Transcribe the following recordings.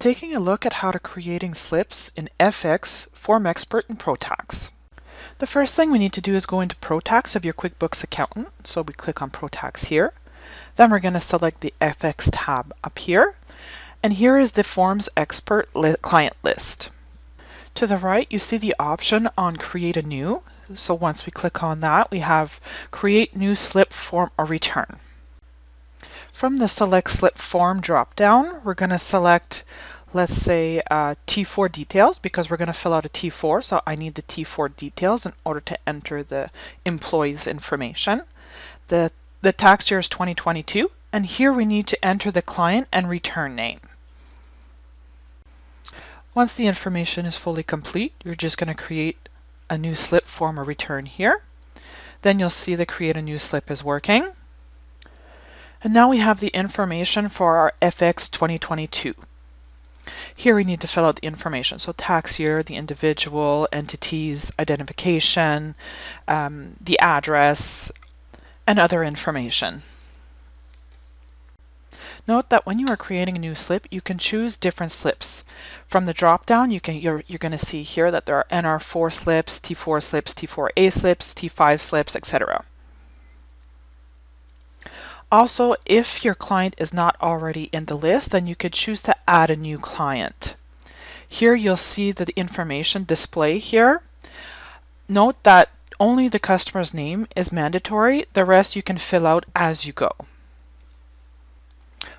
Taking a look at how to creating slips in FX, Form Expert, and Pro Tax. The first thing we need to do is go into Pro Tax of your QuickBooks accountant. So we click on Pro Tax here. Then we're going to select the FX tab up here. And here is the Forms Expert client list. To the right, you see the option on Create a New. So once we click on that, we have Create New Slip, Form, or Return. From the Select Slip Form drop-down, we're going to select, let's say, T4 details, because we're going to fill out a T4, so I need the T4 details in order to enter the employee's information. The tax year is 2022, and here we need to enter the client and return name. Once the information is fully complete, you're just going to create a new slip, form, or return here. Then you'll see the Create a New Slip is working. And now we have the information for our FX 2022. Here we need to fill out the information. So tax year, the individual, entities, identification, the address, and other information. Note that when you are creating a new slip, you can choose different slips. From the drop-down, you're going to see here that there are NR4 slips, T4 slips, T4A slips, T5 slips, etc. Also, if your client is not already in the list, then you could choose to add a new client. Here you'll see the information display here. Note that only the customer's name is mandatory. The rest you can fill out as you go.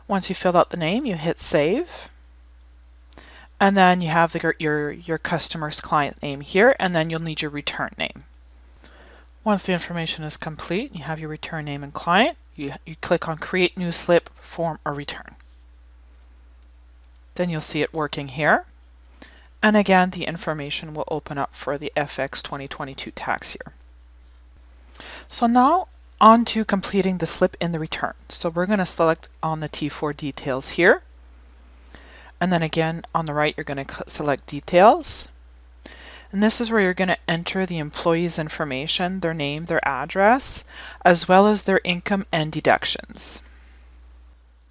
Once you fill out the name, you hit Save. And then you have your customer's client name here, and then you'll need your return name. Once the information is complete, you have your return name and client. You click on Create New Slip, Form, or Return. Then you'll see it working here. And again, the information will open up for the FX 2022 tax year. So now on to completing the slip in the return. So we're going to select on the T4 details here. And then again, on the right, you're going to select Details. And this is where you're going to enter the employee's information, their name, their address, as well as their income and deductions.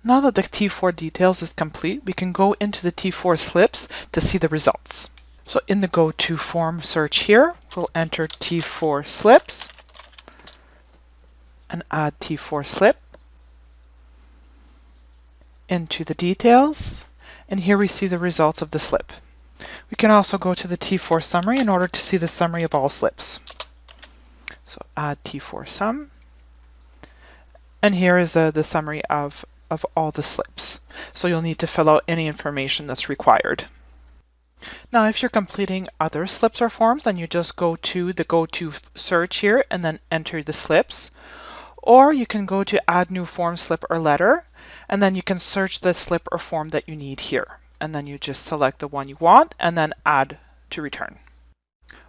Now that the T4 details is complete, we can go into the T4 slips to see the results. So in the Go To Form search here, we'll enter T4 slips and add T4 slip into the details. And here we see the results of the slip. We can also go to the T4 summary in order to see the summary of all slips. So add T4 sum. And here is the summary of all the slips. So you'll need to fill out any information that's required. Now, if you're completing other slips or forms, then you just go to the Go To search here and then enter the slips. Or you can go to Add New Form, Slip, or Letter, and then you can search the slip or form that you need here. And then you just select the one you want and then Add to Return.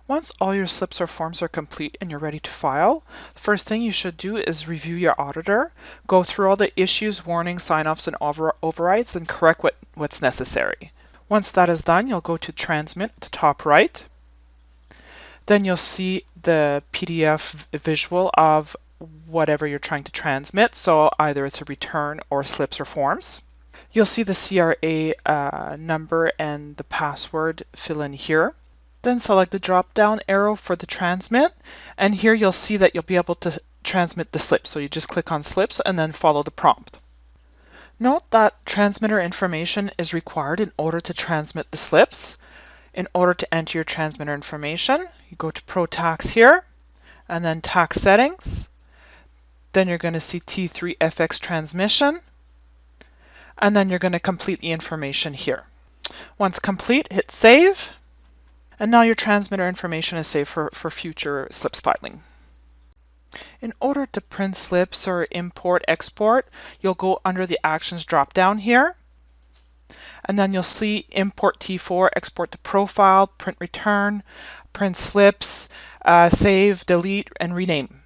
Once all your slips or forms are complete and you're ready to file, the first thing you should do is review your auditor, go through all the issues, warnings, sign-offs, and overrides, and correct what's necessary. Once that is done, you'll go to Transmit at the top right. Then you'll see the PDF visual of whatever you're trying to transmit, so either it's a return or slips or forms. You'll see the CRA number and the password fill in here. Then select the drop-down arrow for the transmit, and here you'll see that you'll be able to transmit the slip. So you just click on slips and then follow the prompt. Note that transmitter information is required in order to transmit the slips. In order to enter your transmitter information, you go to Pro Tax here, and then Tax Settings. Then you're going to see T3 FX Transmission, and then you're going to complete the information here. Once complete, hit Save, and now your transmitter information is saved for future slips filing. In order to print slips or import, export, you'll go under the Actions drop-down here, and then you'll see Import T4, Export to Profile, Print Return, Print Slips, Save, Delete, and Rename.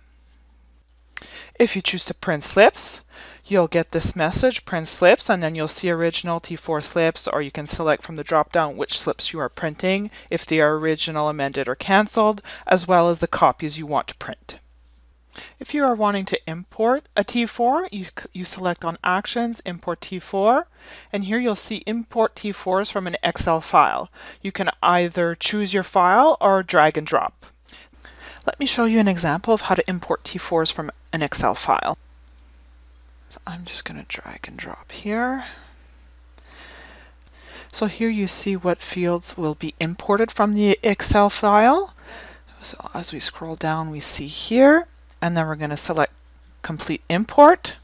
If you choose to print slips, you'll get this message, Print Slips, and then you'll see Original T4 slips, or you can select from the drop-down which slips you are printing, if they are original, amended, or canceled, as well as the copies you want to print. If you are wanting to import a T4, you select on Actions, Import T4, and here you'll see Import T4s from an Excel file. You can either choose your file or drag and drop. Let me show you an example of how to import T4s from an Excel file. So I'm just going to drag and drop here. So here you see what fields will be imported from the Excel file. So as we scroll down, we see here, and then we're going to select Complete Import.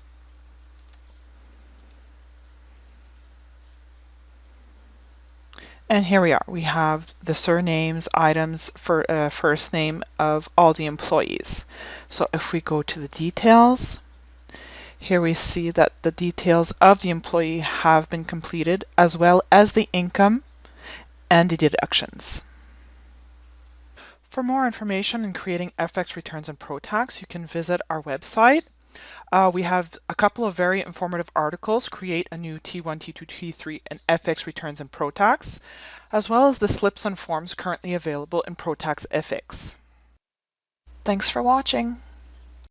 And here we are. We have the surnames, items, for first name of all the employees. So if we go to the details, here we see that the details of the employee have been completed, as well as the income and the deductions. For more information in creating FX returns in Pro Tax, you can visit our website. We have a couple of very informative articles, Create a New T1, T2, T3, and FX Returns in Pro Tax, as well as the slips and forms currently available in Pro Tax FX. Thanks for watching.